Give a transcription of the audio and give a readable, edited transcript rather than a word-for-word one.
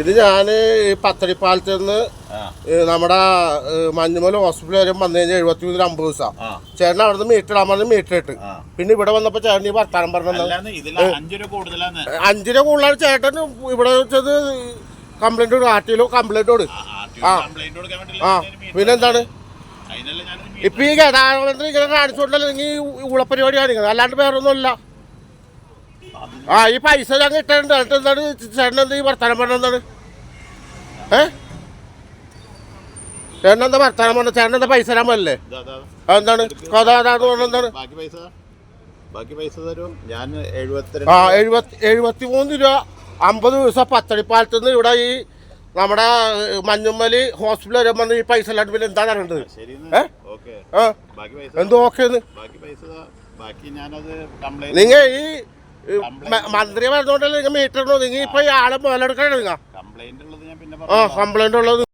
ഇത് ഞാൻ പത്തടിപ്പാലത്ത് നിന്ന് നമ്മുടെ മഞ്ഞുമല ഹോസ്പിറ്റൽ വരെ വന്നു കഴിഞ്ഞാൽ 73 50 ദിവസം ചേട്ടൻ അവിടെ നിന്ന് മീറ്റർ ഇടാൻ പറഞ്ഞ് മീറ്റർ ഇട്ട് പിന്നെ ഇവിടെ വന്നപ്പോ ചേട്ടൻ ഈ വർത്താനം പറഞ്ഞത് 5 രൂപ കൂടുതലാണ് ചേട്ടൻ ഇവിടെ വെച്ചത് കംപ്ലൈന്റ് ആർട്ടിയിലോ കംപ്ലൈന്റ് പിന്നെന്താണ് ഇപ്പൊ ഈ ഗതാഗതമന്ത്രി ഇങ്ങനെ കാണിച്ചുകൊണ്ടല്ലെങ്കിൽ ഉളപ്പരിപാടി കാണിക്കുന്നത് അല്ലാണ്ട് വേറൊന്നുമില്ല ഈ പൈസ ഞാൻ കിട്ടാനുണ്ട് എന്നിട്ട് എന്താണ് ചേട്ടനെന്താ ഈ വർത്താനം പറഞ്ഞെന്താണ് ചേട്ടനെന്താ വർത്താനം പറഞ്ഞ ചേട്ടനെന്താ പൈസ തരാൻ പറ്റില്ലേ എന്താണ് കഥ അതാന്ന് പറഞ്ഞെന്താണ് 73 രൂപ 50 ദിവസം പത്തടിപ്പാലത്ത് നിന്ന് ഇവിടെ ഈ നമ്മുടെ മഞ്ഞുമ്മല് ഹോസ്പിറ്റൽ വരെ വന്ന് ഈ പൈസ അല്ലാണ്ട് പിന്നെ എന്താ തരേണ്ടത് എന്തോ ഓക്കേന്ന് നിങ്ങ ഈ മന്ത്രി പറഞ്ഞോണ്ടല്ലേ നിങ്ങൾ മീറ്റർ നിങ്ങൾ ഇപ്പൊ ഈ ആളെ മുതലെടുക്കണേ നിങ്ങൾ കംപ്ലൈന്റ് ഉള്ളത്